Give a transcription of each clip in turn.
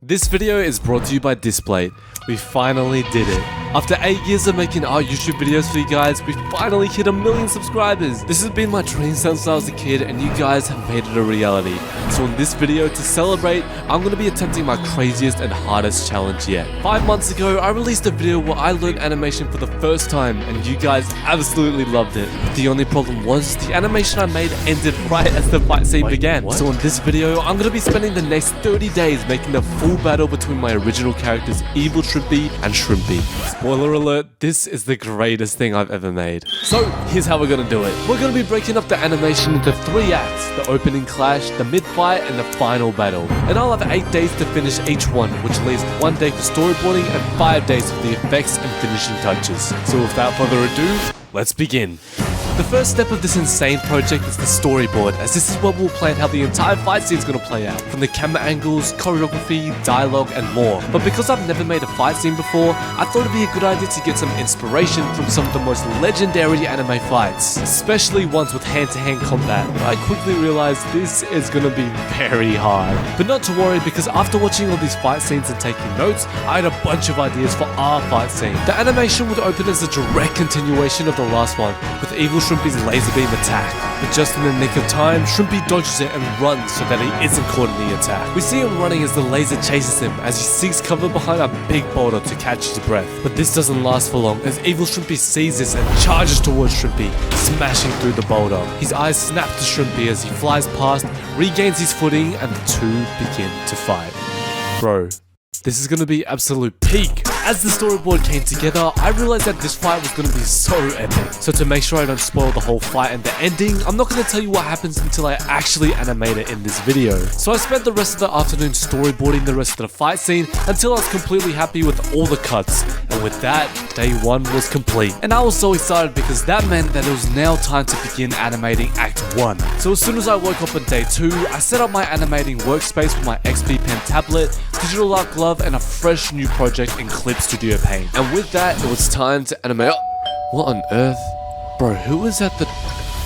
This video is brought to you by Display. We finally did it. After 8 years of making our YouTube videos for you guys, we finally hit 1 million subscribers. This has been my dream since I was a kid and you guys have made it a reality. So in this video, to celebrate, I'm going to be attempting my craziest and hardest challenge yet. 5 months ago, I released a video where I learned animation for the first time and you guys absolutely loved it. But the only problem was, the animation I made ended right as the fight scene began. So in this video, I'm going to be spending the next 30 days making the full battle between my original characters Evil Shrimpy and Shrimpy. Spoiler alert, this is the greatest thing I've ever made. So here's how we're gonna do it. We're gonna be breaking up the animation into 3 acts: the opening clash, the mid-fight, and the final battle. And I'll have 8 days to finish each one, which leaves 1 day for storyboarding and 5 days for the effects and finishing touches. So without further ado, let's begin. The first step of this insane project is the storyboard, as this is where we'll plan how the entire fight scene is going to play out, from the camera angles, choreography, dialogue, and more. But because I've never made a fight scene before, I thought it'd be a good idea to get some inspiration from some of the most legendary anime fights, especially ones with hand-to-hand combat. But I quickly realized this is going to be very hard. But not to worry, because after watching all these fight scenes and taking notes, I had a bunch of ideas for our fight scene. The animation would open as a direct continuation of the last one, with Evil Shrimpy's laser beam attack. But just in the nick of time, Shrimpy dodges it and runs so that he isn't caught in the attack. We see him running as the laser chases him as he seeks cover behind a big boulder to catch his breath. But this doesn't last for long, as Evil Shrimpy sees this and charges towards Shrimpy, smashing through the boulder. His eyes snap to Shrimpy as he flies past, regains his footing, and the two begin to fight. Bro, this is gonna be absolute peak. As the storyboard came together, I realized that this fight was gonna be so epic. So to make sure I don't spoil the whole fight and the ending, I'm not gonna tell you what happens until I actually animate it in this video. So I spent the rest of the afternoon storyboarding the rest of the fight scene until I was completely happy with all the cuts. And with that, day 1 was complete. And I was so excited because that meant that it was now time to begin animating Act 1. So as soon as I woke up on day 2, I set up my animating workspace with my XPPEN tablet, digital art glove, and a fresh new project in Clip Studio Paint. And with that, it was time to animate. What on earth? Bro, who is at the...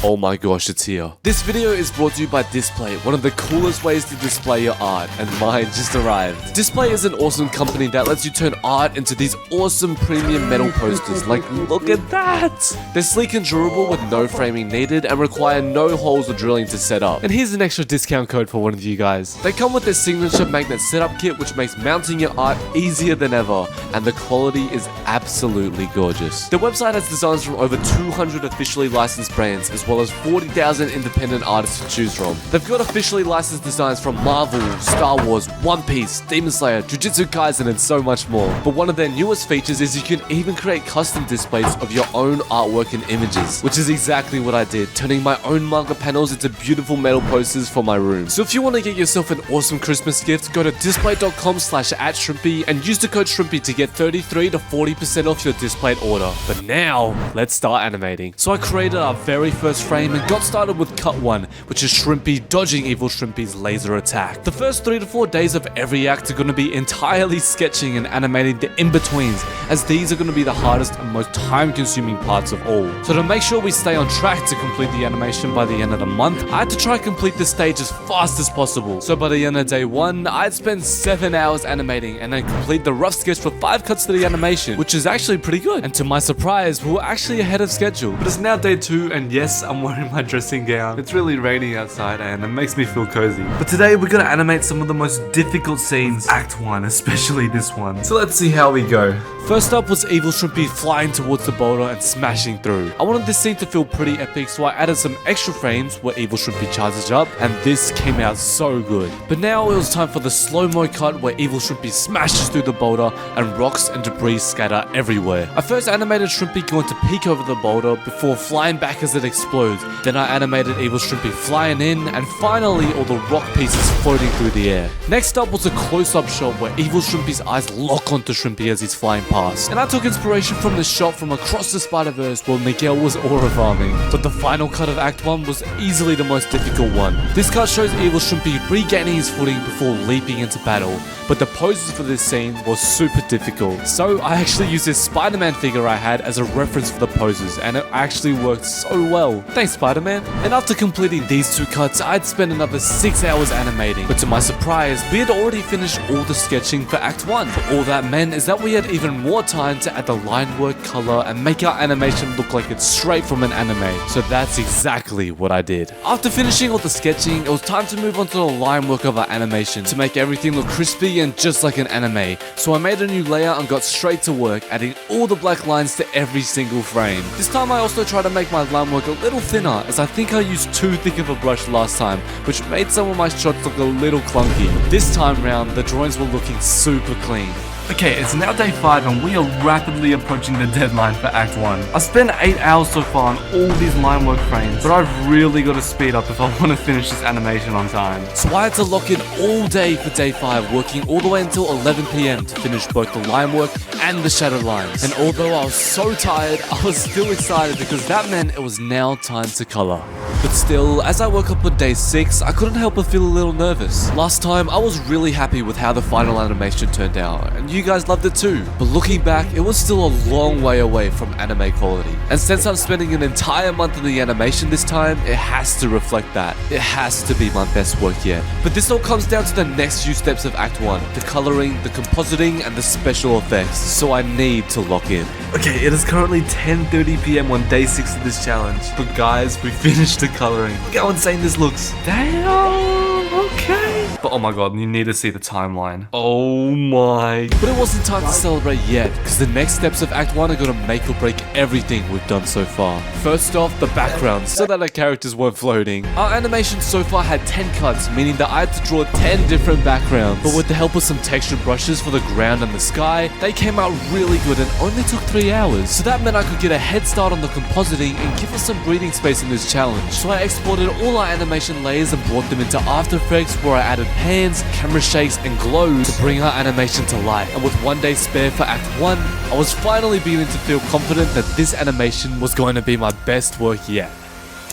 Oh my gosh, it's here. This video is brought to you by Display, one of the coolest ways to display your art, and mine just arrived. Display is an awesome company that lets you turn art into these awesome premium metal posters. Like, look at that! They're sleek and durable with no framing needed and require no holes or drilling to set up. And here's an extra discount code for one of you guys. They come with their signature magnet setup kit, which makes mounting your art easier than ever, and the quality is absolutely gorgeous. Their website has designs from over 200 officially licensed brands, as well as 40,000 independent artists to choose from. They've got officially licensed designs from Marvel, Star Wars, One Piece, Demon Slayer, Jujutsu Kaisen, and so much more. But one of their newest features is you can even create custom displays of your own artwork and images, which is exactly what I did, turning my own manga panels into beautiful metal posters for my room. So if you want to get yourself an awesome Christmas gift, go to display.com/@Shrimpy and use the code Shrimpy to get 33 to 40% off your displayed order. But now, let's start animating. So I created our very first frame and got started with cut 1, which is Shrimpy dodging Evil Shrimpy's laser attack. The first 3 to 4 days of every act are going to be entirely sketching and animating the in-betweens, as these are going to be the hardest and most time-consuming parts of all. So to make sure we stay on track to complete the animation by the end of the month, I had to try and complete this stage as fast as possible. So by the end of day 1, I'd spend 7 hours animating and then complete the rough sketch for 5 cuts to the animation, which is actually pretty good. And to my surprise, we were actually ahead of schedule. But it's now day 2, and yes, I'm wearing my dressing gown. It's really raining outside and it makes me feel cozy. But today we're gonna animate some of the most difficult scenes, Act 1, especially this one. So let's see how we go. First up was Evil Shrimpy flying towards the boulder and smashing through. I wanted this scene to feel pretty epic, so I added some extra frames where Evil Shrimpy charges up, and this came out so good. But now it was time for the slow-mo cut where Evil Shrimpy smashes through the boulder and rocks and debris scatter everywhere. I first animated Shrimpy going to peek over the boulder before flying back as it explodes. Then I animated Evil Shrimpy flying in, and finally all the rock pieces floating through the air. Next up was a close-up shot where Evil Shrimpy's eyes lock onto Shrimpy as he's flying past. And I took inspiration from the shot from Across the Spider-Verse where Miguel was aura farming. But the final cut of Act 1 was easily the most difficult one. This cut shows Evil Shrimpy regaining his footing before leaping into battle. But the poses for this scene was super difficult. So I actually used this Spider-Man figure I had as a reference for the poses, and it actually worked so well. Thanks, Spider-Man. And after completing these 2 cuts, I'd spent another 6 hours animating. But to my surprise, we had already finished all the sketching for Act 1. But all that meant is that we had even more time to add the line work, color, and make our animation look like it's straight from an anime. So that's exactly what I did. After finishing all the sketching, it was time to move on to the line work of our animation to make everything look crispy and just like an anime. So I made a new layer and got straight to work, adding all the black lines to every single frame. This time I also tried to make my line work a little thinner, as I think I used too thick of a brush last time, which made some of my shots look a little clunky. This time round, the drawings were looking super clean. Okay, it's now day 5 and we are rapidly approaching the deadline for Act 1. I spent 8 hours so far on all these line work frames, but I've really got to speed up if I want to finish this animation on time. So I had to lock in all day for day 5, working all the way until 11 PM to finish both the line work and the shadow lines. And although I was so tired, I was still excited because that meant it was now time to color. But still, as I woke up on day 6, I couldn't help but feel a little nervous. Last time, I was really happy with how the final animation turned out, and you guys loved it too. But looking back, it was still a long way away from anime quality. And since I'm spending an entire month on the animation this time, it has to reflect that. It has to be my best work yet. But this all comes down to the next few steps of Act 1. The coloring, the compositing, and the special effects. So I need to lock in. Okay, it is currently 10:30 PM on day 6 of this challenge. But guys, we finished the coloring. Look how insane this looks. Damn, okay. But oh my god, you need to see the timeline. Oh my. But it wasn't time to celebrate yet, because the next steps of Act 1 are gonna make or break everything we've done so far. First off, the background, so that our characters weren't floating. Our animation so far had 10 cuts, meaning that I had to draw 10 different backgrounds. But with the help of some texture brushes for the ground and the sky, they came out really good and only took 3 hours. So that meant I could get a head start on the compositing and give us some breathing space in this challenge. So I exported all our animation layers and brought them into After Effects, where I added pans, camera shakes, and glows to bring our animation to life. And with 1 day spare for Act 1, I was finally beginning to feel confident that this animation was going to be my best work yet.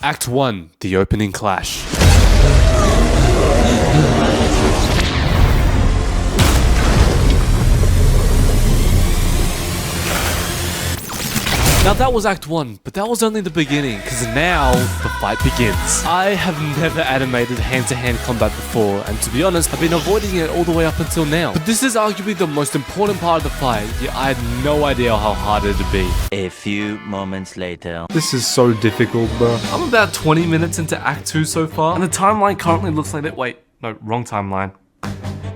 Act 1, the opening clash. Now that was Act 1, but that was only the beginning, because now the fight begins. I have never animated hand-to-hand combat before, and to be honest, I've been avoiding it all the way up until now. But this is arguably the most important part of the fight, yet I had no idea how hard it'd be. A few moments later. This is so difficult, bro. I'm about 20 minutes into Act 2 so far, and the timeline currently looks like that. Wait, no, wrong timeline.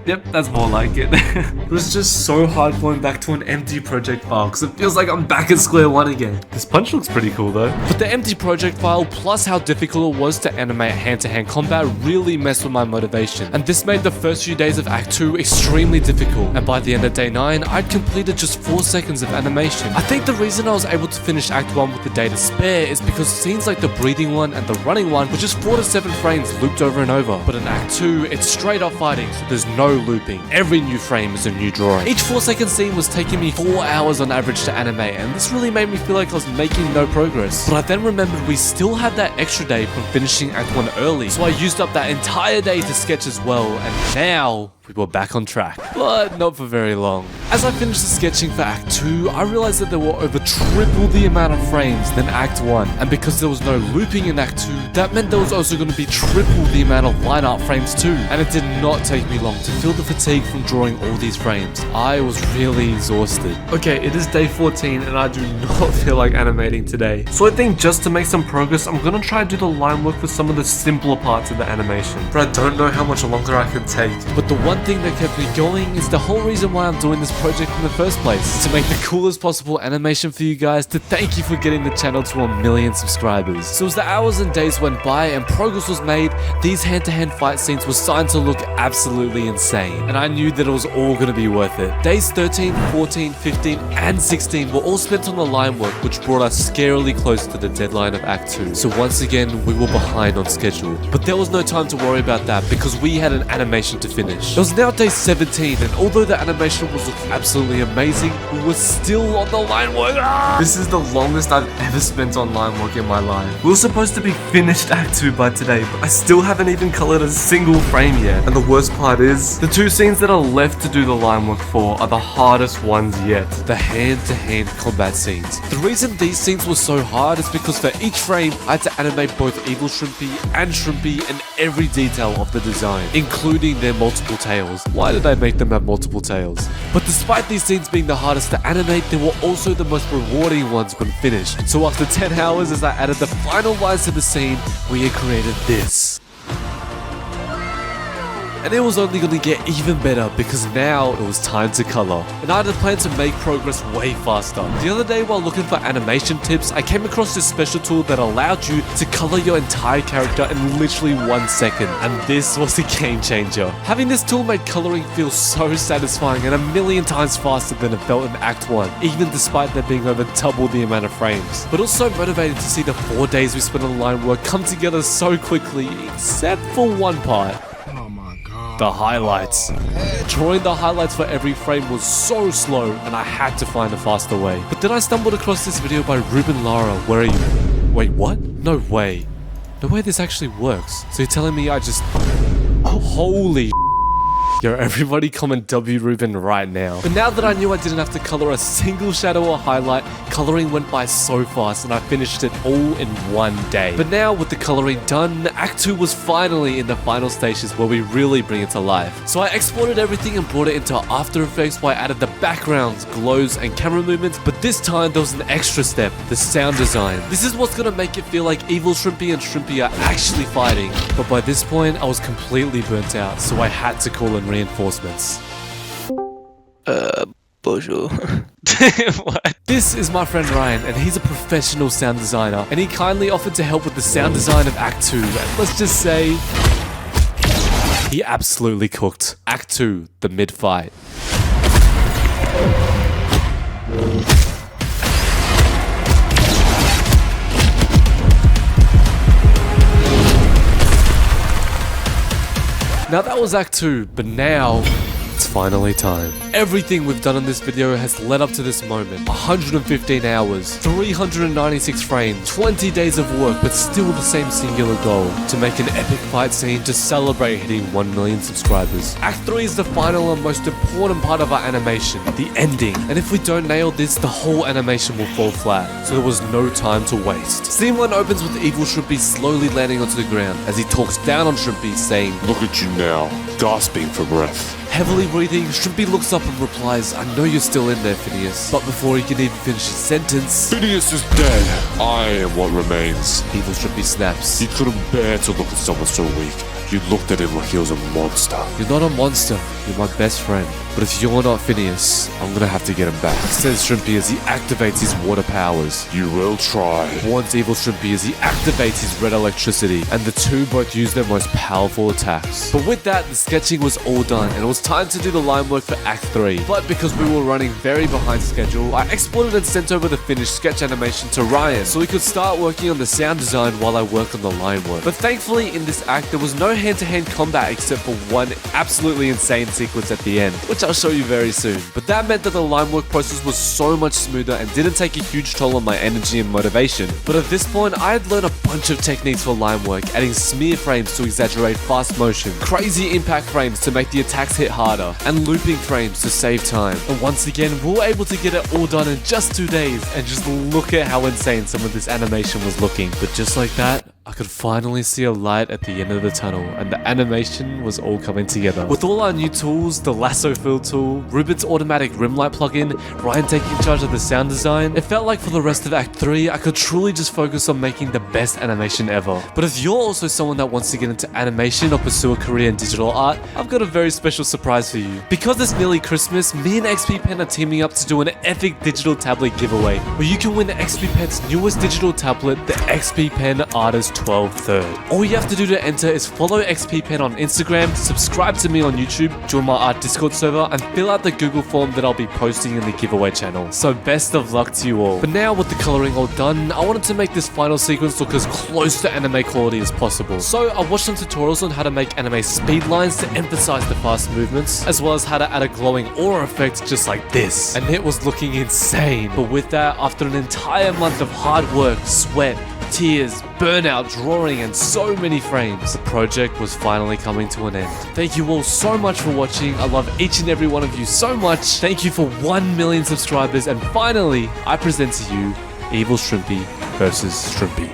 Yep, that's more like it. But it's just so hard going back to an empty project file because it feels like I'm back at square one again. This punch looks pretty cool though. But the empty project file plus how difficult it was to animate hand-to-hand combat really messed with my motivation. And this made the first few days of Act 2 extremely difficult. And by the end of day 9, I'd completed just 4 seconds of animation. I think the reason I was able to finish Act 1 with the day to spare is because scenes like the breathing one and the running one were just 4 to 7 frames looped over and over. But in Act 2, it's straight up fighting, so there's no looping. Every new frame is a new drawing. Each 4-second scene was taking me 4 hours on average to animate, and this really made me feel like I was making no progress. But I then remembered we still had that extra day from finishing Act 1 early, so I used up that entire day to sketch as well, and now we were back on track, but not for very long. As I finished the sketching for Act 2, I realized that there were over triple the amount of frames than Act 1, and because there was no looping in Act 2, that meant there was also going to be triple the amount of line art frames too, and it did not take me long to feel the fatigue from drawing all these frames. I was really exhausted. Okay, it is day 14 and I do not feel like animating today. So I think just to make some progress, I'm gonna try to do the line work for some of the simpler parts of the animation. But I don't know how much longer I can take. But the one thing that kept me going is the whole reason why I'm doing this project in the first place. To make the coolest possible animation for you guys, to thank you for getting the channel to 1 million subscribers. So as the hours and days went by and progress was made, these hand-to-hand fight scenes were starting to look absolutely insane. And I knew that it was all going to be worth it. Days 13, 14, 15, and 16 were all spent on the line work, which brought us scarily close to the deadline of Act 2. So once again, we were behind on schedule. But there was no time to worry about that because we had an animation to finish. It was now day 17, and although the animation was looking absolutely amazing, we were still on the line work. This is the longest I've ever spent on line work in my life. We were supposed to be finished Act 2 by today, but I still haven't even colored a single frame yet. And the worst part is, the two scenes that are left to do the line work for are the hardest ones yet. The hand-to-hand combat scenes. The reason these scenes were so hard is because for each frame, I had to animate both Evil Shrimpy and Shrimpy and every detail of the design, including their multiple tails. Why did I make them have multiple tails? But despite these scenes being the hardest to animate, they were also the most rewarding ones when finished. So after 10 hours, as I added the final lines to the scene, we had created this. And it was only going to get even better because now it was time to color. And I had a plan to make progress way faster. The other day while looking for animation tips, I came across this special tool that allowed you to color your entire character in literally 1 second. And this was a game changer. Having this tool made coloring feel so satisfying and a million times faster than it felt in Act 1, even despite there being over double the amount of frames. But also motivated to see the 4 days we spent on line work come together so quickly, except for one part. The highlights. Drawing the highlights for every frame was so slow and I had to find a faster way. But then I stumbled across this video by Ruben Lara. Where are you? Wait, what? No way. No way this actually works. So you're telling me I just... Holy Yo, everybody comment W Ruben right now. But now that I knew I didn't have to color a single shadow or highlight, coloring went by so fast and I finished it all in 1 day. But now with the coloring done, Act 2 was finally in the final stages where we really bring it to life. So I exported everything and brought it into After Effects where I added the backgrounds, glows, and camera movements, but this time there was an extra step, the sound design. This is what's gonna make it feel like Evil Shrimpy and Shrimpy are actually fighting. But by this point, I was completely burnt out, so I had to call in reinforcements. Bonjour. What? This is my friend Ryan, and he's a professional sound designer, and he kindly offered to help with the sound design of Act 2, and let's just say, he absolutely cooked. Act 2, the mid-fight. Now that was Act 2, but now, it's finally time. Everything we've done in this video has led up to this moment. 115 hours, 396 frames, 20 days of work, but still the same singular goal, to make an epic fight scene to celebrate hitting 1 million subscribers. Act 3 is the final and most important part of our animation, the ending. And if we don't nail this, the whole animation will fall flat, so there was no time to waste. Scene 1 opens with Evil Shrimpy slowly landing onto the ground as he talks down on Shrimpy, saying, "Look at you now, gasping for breath." Heavily breathing, Shrimpy looks up and replies, "I know you're still in there, Phineas." But before he can even finish his sentence, "Phineas is dead. I am what remains." Evil Shrimpy snaps, You couldn't bear to look at someone so weak. You looked at him like he was a monster. "You're not a monster, you're my best friend. But if you're not Phineas, I'm gonna have to get him back," says Shrimpy as he activates his water powers. You will try. Warns Evil Shrimpy as he activates his red electricity, and the two both use their most powerful attacks. But with that, the sketching was all done, and it was time to do the line work for Act 3. But because we were running very behind schedule, I exported and sent over the finished sketch animation to Ryan, so he could start working on the sound design while I work on the line work. But thankfully, in this act, there was no hand-to-hand combat except for one absolutely insane sequence at the end, which I'll show you very soon. But that meant that the line work process was so much smoother and didn't take a huge toll on my energy and motivation. But at this point, I had learned a bunch of techniques for line work, adding smear frames to exaggerate fast motion, crazy impact frames to make the attacks hit harder, and looping frames to save time. And once again, we were able to get it all done in just 2 days, and just look at how insane some of this animation was looking. But just like that, I could finally see a light at the end of the tunnel, and the animation was all coming together. With all our new tools, the lasso fill tool, Ruben's automatic rim light plugin, Ryan taking charge of the sound design, it felt like for the rest of Act 3, I could truly just focus on making the best animation ever. But if you're also someone that wants to get into animation or pursue a career in digital art, I've got a very special surprise for you. Because it's nearly Christmas, me and XPPEN are teaming up to do an epic digital tablet giveaway, where you can win XPPEN's newest digital tablet, the XPPEN Artist 12/3. All you have to do to enter is follow XPPEN on Instagram, subscribe to me on YouTube, join my art Discord server, and fill out the Google form that I'll be posting in the giveaway channel. So best of luck to you all. But now with the coloring all done, I wanted to make this final sequence look as close to anime quality as possible. So I watched some tutorials on how to make anime speed lines to emphasize the fast movements, as well as how to add a glowing aura effect just like this. And it was looking insane. But with that, after an entire month of hard work, sweat, tears, burnout, drawing, and so many frames, the project was finally coming to an end. Thank you all so much for watching. I love each and every one of you so much. Thank you for 1 million subscribers, and finally, I present to you Evil Shrimpy versus Shrimpy.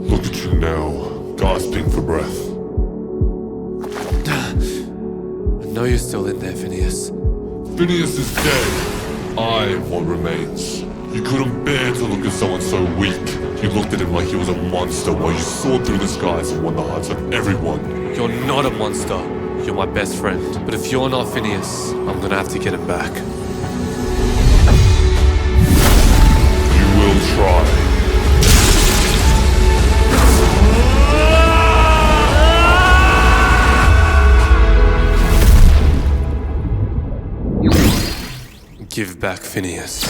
Look at you now, gasping for breath. I know you're still in there, Phineas. Phineas is dead. I am what remains. You couldn't bear to look at someone so weak. You looked at him like he was a monster while you soared through the skies and won the hearts of everyone. You're not a monster. You're my best friend. But if you're not Phineas, I'm gonna have to get him back. You will try. Give back Phineas.